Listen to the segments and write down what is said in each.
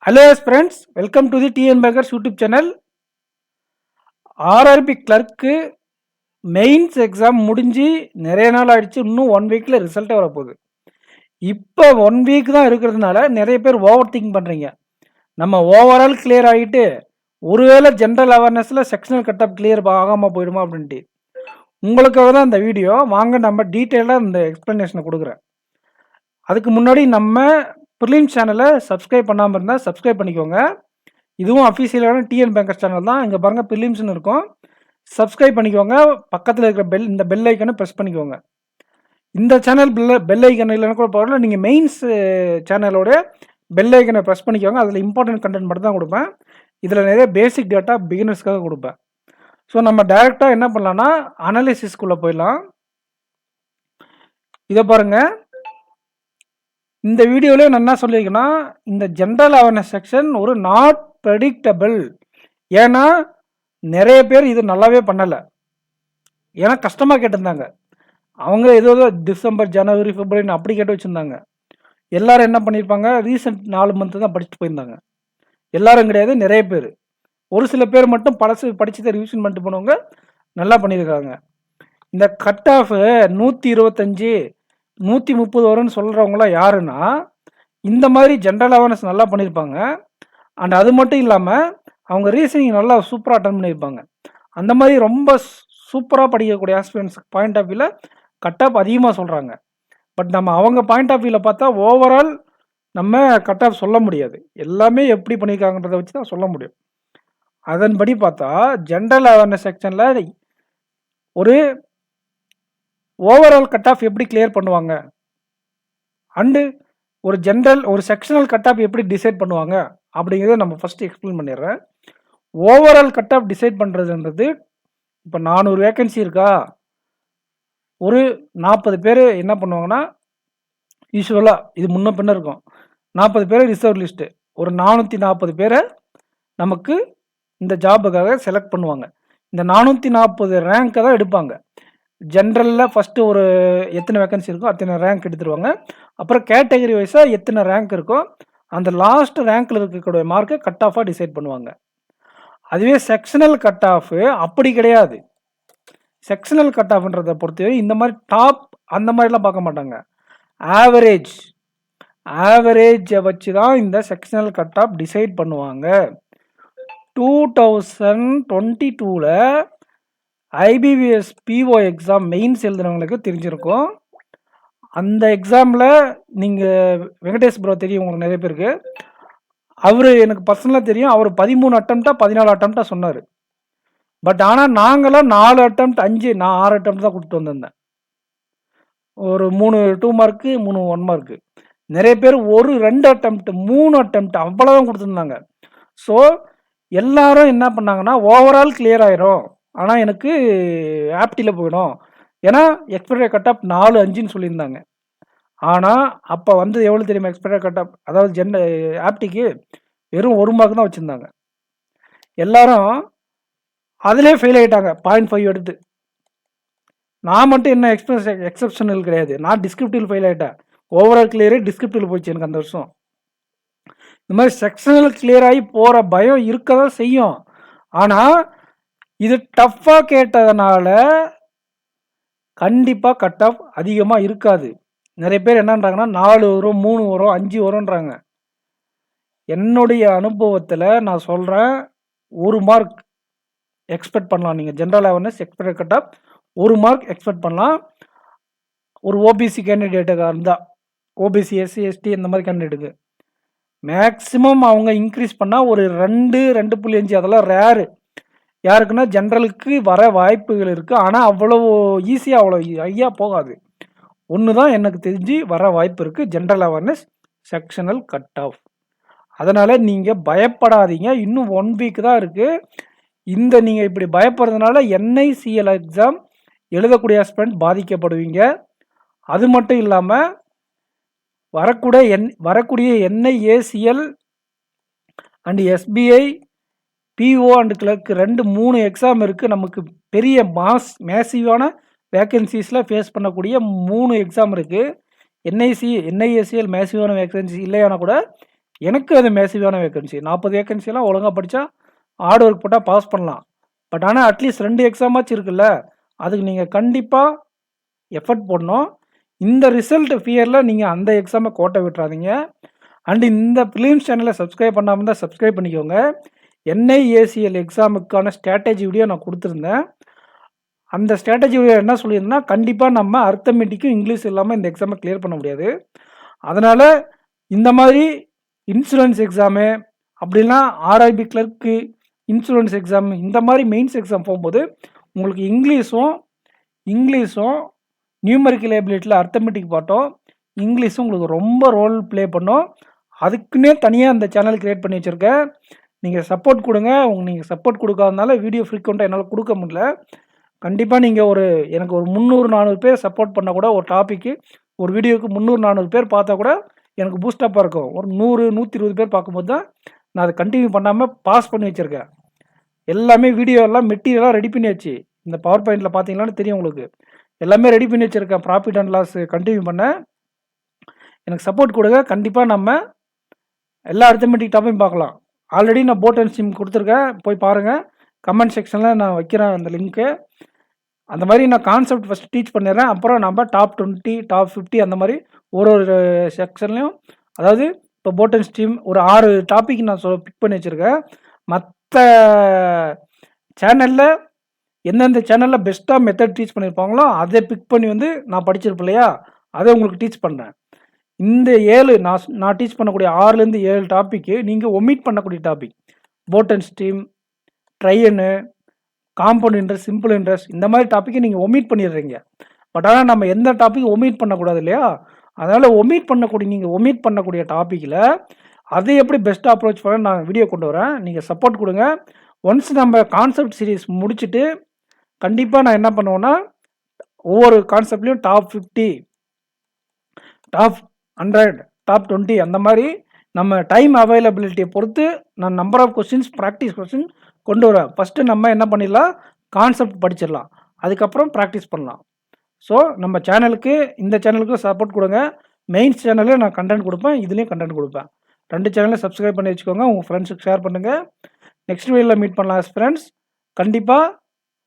Hello friends, welcome to the TN Bankers YouTube channel. RRB clerk mains exam முடிஞ்சு நிறைய நாள் ஆயிடுச்சு. இன்னும் 1 வீக்கில் ரிசல்ட்டே வரப்போகுது. இப்போ 1 வீக் தான் இருக்கிறதுனால நிறைய பேர் ஓவர் திங்க் பண்ணுறீங்க. நம்ம ஓவரால் கிளியர் ஆகிட்டு ஒருவேளை ஜென்ரல் அவேர்னஸில் செக்ஷனல் கட்டப் கிளியர் ஆகாமல் போயிடுமா அப்படின்ட்டு உங்களுக்காக தான் இந்த வீடியோ. வாங்க நம்ம டீட்டெயிலாக இந்த எக்ஸ்ப்ளனேஷனை கொடுக்குறேன். அதுக்கு முன்னாடி நம்ம ப்ரிலிம்ஸ் சேனலை சப்ஸ்கிரைப் பண்ணாமல் இருந்தால் சப்ஸ்கிரைப் பண்ணிக்கோங்க. இதுவும் அஃபீஷியலான டிஎன் பேங்கர்ஸ் சேனல் தான். இங்கே பாருங்கள் ப்ரிலிம்ஸ்னு இருக்கும், சப்ஸ்கிரைப் பண்ணிக்கோங்க. பக்கத்தில் இருக்கிற இந்த பெல் ஐக்கனை ப்ரெஸ் பண்ணிக்கோங்க. இந்த சேனல் பெல் ஐக்கன் இல்லைன்னா கூட பரவாயில்ல, நீங்கள் மெயின்ஸ் சேனலோட பெல் ஐக்கனை ப்ரெஸ் பண்ணிக்கோங்க. அதில் இம்பார்ட்டன்ட் கண்டென்ட் மட்டும் தான் கொடுப்பேன். இதில் நிறைய பேசிக் டேட்டா பிகினர்ஸ்க்காக கொடுப்பேன். ஸோ நம்ம டைரெக்டாக என்ன பண்ணலான்னா அனாலிசிஸ்குள்ளே போயிடலாம். இதை பாருங்கள், இந்த வீடியோவிலே நான் என்ன சொல்லியிருக்கேன்னா, இந்த ஜென்ரல் அவேர்னஸ் செக்ஷன் ஒரு நாட் ப்ரெடிக்டபிள். ஏன்னா நிறைய பேர் இது நல்லாவே பண்ணலை. ஏன்னா கஷ்டமாக கேட்டிருந்தாங்க. அவங்க ஏதோ டிசம்பர் ஜனவரி பிப்ரவரின்னு அப்படி கேட்டு வச்சுருந்தாங்க. எல்லாரும் என்ன பண்ணியிருப்பாங்க, ரீசெண்ட் 4 மந்த்து தான் படிச்சுட்டு போயிருந்தாங்க. எல்லாரும் கிடையாது, நிறைய பேர். ஒரு சில பேர் மட்டும் பழசு படிச்சதை ரிவிஷன் பண்ணிட்டு போனவங்க நல்லா பண்ணியிருக்காங்க. இந்த கட் ஆஃப் 125 130 வரும்னு சொல்கிறவங்களாம் யாருன்னா, இந்த மாதிரி ஜென்ரல் அவேர்னஸ் நல்லா பண்ணியிருப்பாங்க. அண்ட் அது மட்டும் இல்லாமல் அவங்க ரீசனிங் நல்லா சூப்பராக அட்டன் பண்ணியிருப்பாங்க. அந்த மாதிரி ரொம்ப சூப்பராக படிக்கக்கூடிய ஆஸ்பிரன்ஸ் பாயிண்ட் ஆஃப் வியூவில் கட் ஆஃப் அதிகமாக சொல்கிறாங்க. பட் நம்ம அவங்க பாயிண்ட் ஆஃப் வியூவில் பார்த்தா ஓவரால் நம்ம கட் ஆஃப் சொல்ல முடியாது. எல்லாமே எப்படி பண்ணியிருக்காங்கன்றதை வச்சு தான் சொல்ல முடியும். அதன்படி பார்த்தா ஜென்ரல் அவேர்னஸ் செக்ஷனில் ஒரு ஓவரால் கட் ஆஃப் எப்படி கிளியர் பண்ணுவாங்க, அண்டு ஒரு செக்ஷனல் கட் ஆஃப் எப்படி டிசைட் பண்ணுவாங்க அப்படிங்கிறத நம்ம ஃபஸ்ட்டு எக்ஸ்பிளைன் பண்ணிடுறேன். ஓவரால் கட் ஆஃப் டிசைட் பண்ணுறதுன்றது, இப்போ 400 வேக்கன்சி இருக்கா, ஒரு 40 பேர் என்ன பண்ணுவாங்கன்னா, யூஸ்வலாக இது முன்ன பின்ன இருக்கும், 40 பேர் ரிசர்வ் லிஸ்ட்டு, ஒரு 440 பேரை நமக்கு இந்த ஜாபுக்காக செலக்ட் பண்ணுவாங்க. இந்த 440 ரேங்க்கை தான் எடுப்பாங்க. ஜென்ரலில் ஃபஸ்ட்டு ஒரு எத்தனை வேக்கன்சி இருக்கோ அத்தனை ரேங்க் எடுத்துருவாங்க. அப்புறம் கேட்டகரி வைஸாக எத்தனை ரேங்க் இருக்கோ அந்த லாஸ்ட் ரேங்க்கில் இருக்கக்கூடிய மார்க்கை கட் ஆஃபாக டிசைட் பண்ணுவாங்க. அதுவே செக்ஷனல் கட் ஆஃபு அப்படி கிடையாது. செக்ஷனல் கட் ஆஃப்ன்றதை பொறுத்தவரை இந்த மாதிரி டாப் அந்த மாதிரிலாம் பார்க்க மாட்டாங்க. ஆவரேஜை வச்சு தான் இந்த செக்ஷனல் கட் ஆஃப் டிசைட் பண்ணுவாங்க. 2022 ஐபிபிஎஸ் பிஓ எக்ஸாம் மெயின்ஸ் எழுதுனவங்களுக்கு தெரிஞ்சிருக்கும். அந்த எக்ஸாமில் நீங்கள் வெங்கடேஷ் ப்ரோ தெரியும் உங்களுக்கு நிறைய பேருக்கு. அவர் எனக்கு பர்சனலாக தெரியும். அவர் 13 அட்டம்ப்டா 14 அட்டம்ப்டா சொன்னார். பட் ஆனால் நாங்களாம் 4 அட்டம்ப்ட் 5 நான் 6 அட்டம்ப்ட் தான் கொடுத்து வந்திருந்தேன். ஒரு 3 2 மார்க்கு 3 1 மார்க்கு. நிறைய பேர் 2 அட்டம்ப்ட் 3 அட்டம்ப்ட் அவ்வளோதான் கொடுத்துருந்தாங்க. ஸோ எல்லாரும் என்ன பண்ணாங்கன்னா, ஓவரால் கிளியர் ஆயிரும், ஆனால் எனக்கு ஆப்டியில் போயிடும். ஏன்னா எக்ஸ்பெக்டட் கட் ஆஃப் 4 5ன்னு சொல்லியிருந்தாங்க. ஆனால் அப்போ வந்து எவ்வளோ தெரியுமா எக்ஸ்பெக்டட் கட் ஆஃப், அதாவது ஆப்டிக்கு வெறும் 1 மார்க் தான் வச்சுருந்தாங்க. எல்லாரும் அதிலே ஃபெயில் ஆகிட்டாங்க 0.5 எடுத்து. நான் மட்டும் என்ன எக்ஸப்ஷனல் கிடையாது, நான் டிஸ்கிரிப்டிவ் ஃபெயில் ஆகிட்டேன். ஓவரால் கிளியரே டிஸ்கிரிப்டிவ் போச்சு எனக்கு அந்த வருஷம். இந்த மாதிரி செக்ஷனல் கிளியர் ஆகி போகிற பயம் இருக்க தான் செய்யும். ஆனால் இது டஃப்பாக கேட்டதுனால கண்டிப்பாக கட் ஆஃப் அதிகமாக இருக்காது. நிறைய பேர் என்னன்றாங்கன்னா 4 வரும் 3 வரும் 5 வரும்ன்றாங்க. என்னுடைய அனுபவத்தில் நான் சொல்கிறேன், 1 மார்க் எக்ஸ்பெக்ட் பண்ணலாம். நீங்கள் general awareness expect cut off 1 mark expect பண்ணலாம். ஒரு ஓபிசி கேண்டிடேட்டுக்காக இருந்தால், ஓபிசி எஸ்சி எஸ்டி இந்த மாதிரி கேண்டிடேட்டுக்கு மேக்ஸிமம் அவங்க இன்க்ரீஸ் பண்ணால் ஒரு 2.5 அதெல்லாம் ரேரு. யாருக்குன்னா ஜென்ரலுக்கு வர வாய்ப்புகள் இருக்குது. ஆனால் அவ்வளோ ஈஸியாக அவ்வளோ ஐயாக போகாது. ஒன்று தான் எனக்கு தெரிஞ்சு வர வாய்ப்பு இருக்குது, general awareness sectional cut off. அதனால் நீங்கள் பயப்படாதீங்க. இன்னும் 1 வீக் தான் இருக்குது. நீங்கள் இப்படி பயப்படுறதுனால என்ஐசிஎல் எக்ஸாம் எழுதக்கூடிய ஆஸ்பிரண்ட் பாதிக்கப்படுவீங்க. அது மட்டும் இல்லாமல் வரக்கூடிய NIACL and SBI PO and clerk 2-3 exam இருக்குது. நமக்கு பெரிய மேசிவான வேக்கன்சிஸில் ஃபேஸ் பண்ணக்கூடிய 3 எக்ஸாம் இருக்குது. என்ஐஏசிஎல் மேசிவான வேக்கன்சி இல்லையானா கூட எனக்கு அது மேசிவான வேக்கன்சி. 40 வேக்கன்சிலாம் ஒழுங்கா படிச்சா, ஹார்ட் ஒர்க் போட்டா பாஸ் பண்ணலாம். பட் ஆனா அட்லீஸ்ட் 2 எக்ஸாமாச்சும் இருக்குல்ல. அதுக்கு நீங்க கண்டிப்பா எஃபர்ட் போடணும். இந்த ரிசல்ட் ஃபியர்ல நீங்க அந்த எக்ஸாம கோட்ட விட்டுறாதீங்க. அண்ட் இந்த பிலிம்ஸ் சேனலை சப்ஸ்கிரைப் பண்ணாம இருந்தா சப்ஸ்கிரைப் பண்ணிக்கோங்க. NIACL எக்ஸாமுக்கான ஸ்ட்ராட்டஜி வீடியோ நான் குடுத்துருந்தேன். அந்த ஸ்ட்ராட்டஜி வீடியோ என்ன சொல்லியிருந்தேன்னா, கண்டிப்பா நம்ம அரித்மெடிக்கும், இங்கிலீஷ் இல்லாம இந்த எக்ஸாம கிளியர் பண்ண முடியாது. அதனால இந்த மாதிரி இன்சூரன்ஸ் எக்ஸாமு, அப்படின்னா RRB கிளர்க்கு, இன்சூரன்ஸ் எக்ஸாம் இந்த மாதிரி மெயின்ஸ் எக்ஸாம் போகும்போது உங்களுக்கு இங்கிலீஷும் நியூமெரிக்கல் எபிலிட்டியில் அரித்மெடிக் பார்ட்டும் இங்கிலீஷும் உங்களுக்கு ரொம்ப ரோல் ப்ளே பண்ணும். அதுக்குன்னே தனியாக அந்த சேனல் கிரியேட் பண்ணி வச்சுருக்கேன். நீங்கள் சப்போர்ட் கொடுங்க. நீங்கள் சப்போர்ட் கொடுக்காதனால வீடியோ ஃப்ரீக்வெண்ட்டாக என்னால் கொடுக்க முடியல. கண்டிப்பாக நீங்கள் எனக்கு ஒரு 300-400 பேர் சப்போர்ட் பண்ணால் கூட ஒரு டாப்பிக்கு ஒரு வீடியோவுக்கு 300-400 பேர் பார்த்தா கூட எனக்கு பூஸ்டப்பாக இருக்கும். ஒரு 100-120 பேர் பார்க்கும்போது தான் நான் அதை கண்டினியூ பண்ணாமல் பாஸ் பண்ணி வச்சுருக்கேன். எல்லாமே வீடியோ எல்லாம் மெட்டீரியலாக ரெடி பண்ணியாச்சு. இந்த பவர் பாயிண்டில் பார்த்தீங்களான்னு தெரியும் உங்களுக்கு. எல்லாமே ரெடி பண்ணி வச்சுருக்கேன். ப்ராஃபிட் அண்ட் லாஸ் கண்டினியூ பண்ண எனக்கு சப்போர்ட் கொடுங்க. கண்டிப்பாக நம்ம எல்லா அரித்மெடிக் டாப்பையும் பார்க்கலாம். ஆல்ரெடி நான் போட் அண்ட் ஸ்ட்ரீம் கொடுத்துருக்கேன். போய் பாருங்கள். கமெண்ட் செக்ஷனில் நான் வைக்கிறேன் அந்த லிங்க்கு. அந்த மாதிரி நான் கான்செப்ட் ஃபஸ்ட் டீச் பண்ணிடுறேன். அப்புறம் நம்ம டாப் 20, டாப் 50 அந்த மாதிரி ஒரு செக்ஷன்லையும், அதாவது இப்போ போட் அண்ட் ஸ்ட்ரீம் ஒரு 6 டாபிக் நான் பிக் பண்ணி வச்சுருக்கேன். மற்ற சேனலில் எந்தெந்த சேனலில் பெஸ்ட்டாக மெத்தட் டீச் பண்ணியிருப்பாங்களோ அதை பிக் பண்ணி நான் படிச்சிருப்பேன் இல்லையா, அதை உங்களுக்கு டீச் பண்ணுறேன். இந்த 7 நான் டீச் பண்ணக்கூடிய 6லேருந்து 7 டாப்பிக்கு நீங்கள் ஒமிட் பண்ணக்கூடிய டாபிக். போட் அண்ட் ஸ்ட்ரீம், ட்ரையனு, காம்பவுண்ட் இன்ட்ரெஸ்ட், சிம்பிள் இன்ட்ரெஸ்ட் இந்த மாதிரி டாப்பிக்கை நீங்கள் ஒமிட் பண்ணிடுறீங்க. பட் ஆனால் நம்ம எந்த டாப்பிக் ஒமிட் பண்ணக்கூடாது இல்லையா, அதனால் நீங்கள் ஒமிட் பண்ணக்கூடிய டாப்பிக்கில் அதை எப்படி பெஸ்ட்டாக அப்ரோச் பண்ண நான் வீடியோ கொண்டு வரேன். நீங்கள் சப்போர்ட் கொடுங்க. ஒன்ஸ் நம்ம கான்செப்ட் சீரீஸ் முடிச்சுட்டு கண்டிப்பாக நான் என்ன பண்ணுவேன்னா, ஒவ்வொரு கான்செப்ட்லேயும் டாப் 50, டாப் 100, டாப் 20 அந்த மாதிரி நம்ம டைம் அவைலபிலிட்டியை பொறுத்து நான் number of questions, practice question கொண்டு வரேன். ஃபஸ்ட்டு நம்ம என்ன பண்ணிடலாம், கான்செப்ட் படிச்சிடலாம். அதுக்கப்புறம் ப்ராக்டிஸ் பண்ணலாம். ஸோ நம்ம இந்த சேனலுக்கு சப்போர்ட் கொடுங்க. மெயின்ஸ் சேனலில் நான் கண்டென்ட் கொடுப்பேன், இதுலேயும் கண்டென்ட் கொடுப்பேன். 2 சேனலையும் சப்ஸ்கிரைப் பண்ணி வச்சுக்கோங்க. உங்கள் ஃப்ரெண்ட்ஸுக்கு ஷேர் பண்ணுங்கள். நெக்ஸ்ட் வீடியோவில் மீட் பண்ணலாம் ஃப்ரெண்ட்ஸ். கண்டிப்பாக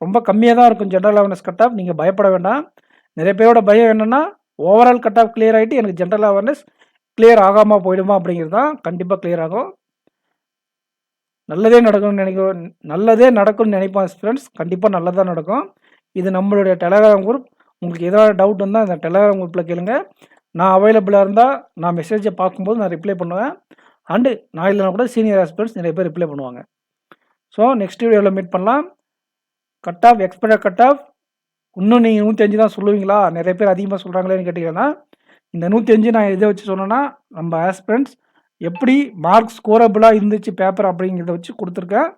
ரொம்ப கம்மியாக தான் இருக்கும் ஜென்ரல் அவேர்னஸ் கட் ஆஃப். நீங்கள் பயப்பட வேண்டாம். நிறைய பேரோட பயம் என்னென்னா, ஓவரால் கட் ஆஃப் கிளியர் ஆகிட்டு எனக்கு ஜென்ரல் அவேர்னஸ் கிளியர் ஆகாமல் போயிடுமா அப்படிங்கிறது தான். கண்டிப்பாக கிளியர் ஆகும். நல்லதே நடக்கும்னு நினைப்பேன் ஃப்ரெண்ட்ஸ். கண்டிப்பாக நல்லதாக நடக்கும். இது நம்மளுடைய டெலகிராம் குரூப். உங்களுக்கு ஏதாவது டவுட் இருந்தால் இந்த டெலகிராம் குரூப்பில் கேளுங்க. நான் அவைலபிளாக இருந்தால் நான் மெசேஜை பார்க்கும்போது நான் ரிப்ளை பண்ணுவேன். அண்டு நான் இல்லைனா கூட சீனியர் ஆஸ்பிரண்ட்ஸ் நிறைய பேர் ரிப்ளை பண்ணுவாங்க. ஸோ நெக்ஸ்ட் வீடியோவில் மீட் பண்ணலாம். Cut off, expected cut off இன்னும் நீங்கள் 105 தான் சொல்லுவீங்களா, நிறைய பேர் அதிகமாக சொல்கிறாங்களேன்னு கேட்டிங்கன்னா, இந்த 105 நான் இதை வச்சு சொன்னேன்னா, நம்ம ஆஸ்பிரண்ட்ஸ் எப்படி மார்க் ஸ்கோரபுளாக இருந்துச்சு பேப்பர் அப்படிங்கிறத வச்சு கொடுத்துருக்கேன்.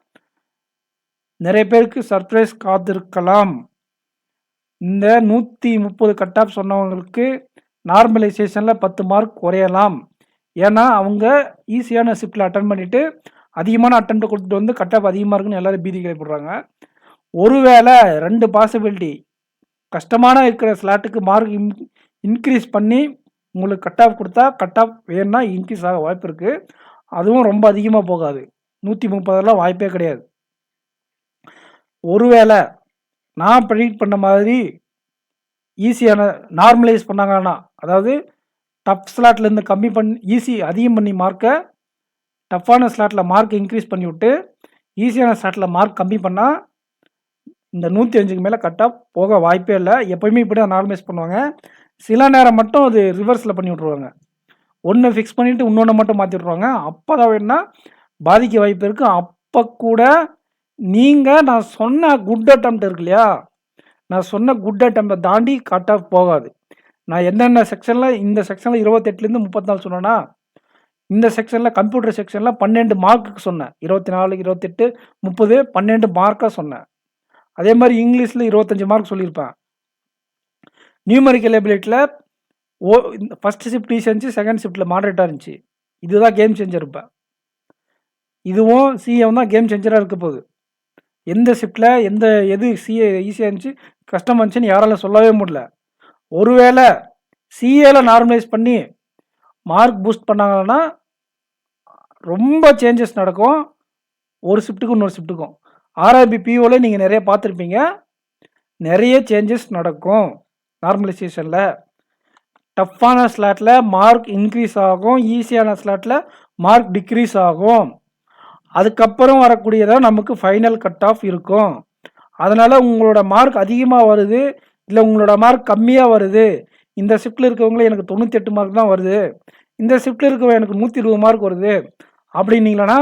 நிறைய பேருக்கு சர்ப்ரைஸ் காத்திருக்கலாம். இந்த 130 கட் ஆஃப் சொன்னவங்களுக்கு நார்மலைசேஷனில் 10 மார்க் குறையலாம். ஏன்னா அவங்க ஈஸியான ஷிஃப்ட்டில் அட்டன் பண்ணிவிட்டு அதிகமான அட்டெம்ப்ட் கொடுத்துட்டு கட் ஆஃப் அதிகமாக இருக்குன்னு எல்லோரும் பீதி கிளப்பிடுறாங்க. ஒருவேளை 2 பாசிபிலிட்டி, கஷ்டமான இருக்கிற ஸ்லாட்டுக்கு மார்க் இன்க்ரீஸ் பண்ணி உங்களுக்கு கட் ஆஃப் கொடுத்தா கட் ஆஃப் வேணும்னா இன்க்ரீஸ் ஆக வாய்ப்பு இருக்குது. அதுவும் ரொம்ப அதிகமாக போகாது. 130 வாய்ப்பே கிடையாது. ஒருவேளை நான் ப்ரெடிக்ட் பண்ண மாதிரி ஈஸியான நார்மலைஸ் பண்ணாங்கன்னா, அதாவது டஃப் ஸ்லாட்லேருந்து கம்மி பண்ணி அதிகம் பண்ணி மார்க்கை டஃப்பான ஸ்லாட்டில் மார்க் இன்க்ரீஸ் பண்ணி விட்டு ஈஸியான ஸ்லாட்டில் மார்க் கம்மி பண்ணால் இந்த 105க்கு மேலே கட் ஆஃப் போக வாய்ப்பே இல்லை. எப்போயுமே இப்படி தான் நார்மலைஸ் பண்ணுவாங்க. சில நேரம் மட்டும் அது ரிவர்ஸில் பண்ணி விட்ருவாங்க. ஒன்று ஃபிக்ஸ் பண்ணிவிட்டு இன்னொன்று மட்டும் மாற்றி விட்ருவாங்க. அப்போ தான் வேணுன்னா பாதிக்க வாய்ப்பு இருக்குது. அப்போ கூட நீங்கள் நான் சொன்ன குட் அட்டெம்ப்ட் இருக்கு இல்லையா, நான் சொன்ன குட் அட்டெம்ப்டை தாண்டி கட் ஆஃப் போகாது. நான் என்னென்ன செக்ஷனில், இந்த செக்ஷனில் 28லேருந்து 34 சொன்னேன்னா, இந்த செக்ஷனில் கம்ப்யூட்டர் செக்ஷனில் 12 மார்க்குக்கு சொன்னேன். 24, 28, 30, 12 மார்க்காக சொன்னேன். அதே மாதிரி இங்கிலீஷில் 25 மார்க் சொல்லியிருப்பேன். நியூமெரிக்கல் எபிலிட்டியில் ஃபஸ்ட் ஷிஃப்ட் ஈஸியாக இருந்துச்சு, செகண்ட் ஷிஃப்ட்டில் மாடரேட்டாக இருந்துச்சு. இதுதான் கேம் சேஞ்சர். இருப்பேன் இதுவும் சிஏவும் தான் கேம் சேஞ்சராக இருக்க போகுது. எந்த ஷிஃப்ட்டில் எது சிஏ ஈஸியாக இருந்துச்சு, கஷ்டமாக இருந்துச்சுன்னு யாரால சொல்லவே முடியல. ஒருவேளை சிஏல நார்மலைஸ் பண்ணி மார்க் பூஸ்ட் பண்ணாங்கன்னா ரொம்ப சேஞ்சஸ் நடக்கும் ஒரு ஷிஃப்ட்டுக்கும் இன்னொரு ஷிஃப்ட்டுக்கும். ஆர்ஆர்பி பிஓவில் நீங்கள் நிறைய பார்த்துருப்பீங்க. நிறைய சேஞ்சஸ் நடக்கும் நார்மலைசேஷனில். டஃப்பான ஸ்லாட்டில் மார்க் இன்க்ரீஸ் ஆகும், ஈஸியான ஸ்லாட்டில் மார்க் டிக்ரீஸ் ஆகும். அதுக்கப்புறம் வரக்கூடியதான் நமக்கு ஃபைனல் கட் ஆஃப் இருக்கும். அதனால் உங்களோட மார்க் அதிகமாக வருது, இல்லை உங்களோட மார்க் கம்மியாக வருது, இந்த ஷிஃப்ட்டில் இருக்கவங்களே எனக்கு 98 மார்க் தான் வருது, இந்த ஷிஃப்ட்டில் இருக்கவங்க எனக்கு 120 மார்க் வருது அப்படின்னீங்களன்னா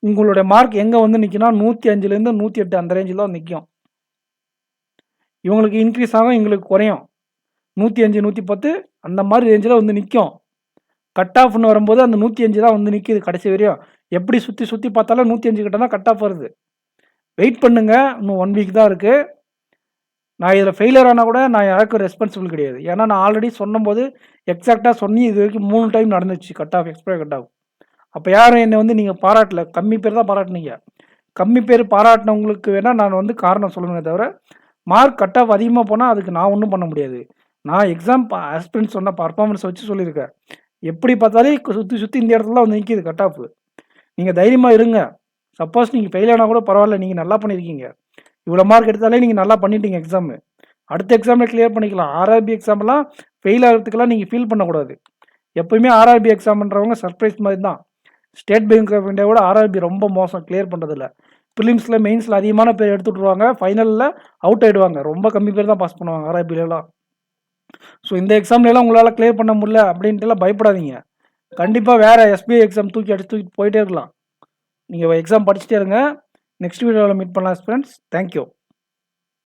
உங்களோட மார்க் எங்கே வந்து நிற்கும்னா 105லேருந்து 108 அந்த ரேஞ்சில் தான் நிற்கும். இவங்களுக்கு இன்க்ரீஸ் ஆகும், எங்களுக்கு குறையும். 105 110 அந்த மாதிரி ரேஞ்சில் வந்து நிற்கும். கட் ஆஃப்னு வரும்போது அந்த 105 தான் வந்து நிற்கிது கடைசி வரையும். எப்படி சுற்றி சுற்றி பார்த்தாலும் 105 கிட்ட தான் கட் ஆஃப் வருது. வெயிட் பண்ணுங்க, இன்னும் 1 வீக் தான் இருக்குது. நான் இதில் ஃபெயிலியர் ஆனால் கூட நான் யாருக்கும் ரெஸ்பான்சிபிள் கிடையாது. ஏன்னா நான் ஆல்ரெடி சொன்னபோது எக்ஸாக்டாக சொன்னி இது வரைக்கும் 3 டைம் நடந்துச்சு cut off, expire cut off. அப்போ யாரும் என்னை வந்து நீங்கள் பாராட்டல, கம்மி பேர் தான் பாராட்டினீங்க. கம்மி பேர் பாராட்டினவங்களுக்கு வேணால் நான் வந்து காரணம் சொல்லணுமே தவிர, மார்க் கட் ஆஃப் அதிகமாக போனால் அதுக்கு நான் ஒன்றும் பண்ண முடியாது. நான் எக்ஸாம் ஆஸ்பிரன்ட் சொன்ன பர்ஃபார்மன்ஸ் வச்சு சொல்லியிருக்கேன். எப்படி பார்த்தாலே சுற்றி சுற்றி இந்த இடத்துல வந்து நிற்கிது கட் ஆஃப். நீங்கள் தைரியமாக இருங்க. சப்போஸ் நீங்கள் ஃபெயில் ஆனால் கூட பரவாயில்ல, நீங்கள் நல்லா பண்ணியிருக்கீங்க. இவ்வளோ மார்க் எடுத்தாலே நீங்கள் நல்லா பண்ணிட்டீங்க எக்ஸாமு. அடுத்த எக்ஸாமில் கிளியர் பண்ணிக்கலாம். ஆர்ஆர்பி எக்ஸாம்லாம் ஃபெயில் ஆகிறதுக்கெல்லாம் நீங்கள் ஃபீல் பண்ணக்கூடாது. எப்போயுமே ஆர்ஆர்பி எக்ஸாம்ன்றவங்க சர்ப்ரைஸ் மாதிரி தான். ஸ்டேட் பேங்க் ஆஃப் இந்தியாவோட ஆர்ஆர்பி ரொம்ப மோசம், கிளியர் பண்ணுறதில்ல. ப்ரிலிம்ஸில் மெயின்ஸில் அதிகமான பேர் எடுத்துகிட்ருவாங்க, ஃபைனலில் அவுட் ஆகிடுவாங்க. ரொம்ப கம்மி பேர் தான் பாஸ் பண்ணுவாங்க ஆர்ஆர்பிலலாம். ஸோ இந்த எக்ஸாம்லாம் உங்களால் கிளியர் பண்ண முடியல அப்படின்ட்டுலாம் பயப்படாதீங்க. கண்டிப்பாக வேறு எஸ்பிஐ எக்ஸாம் தூக்கி போயிட்டே இருக்கலாம். நீங்கள் எக்ஸாம் படிச்சுட்டே இருங்க. நெக்ஸ்ட் வீடியோவில் மீட் பண்ணலாம் ஃப்ரெண்ட்ஸ். தேங்க்யூ.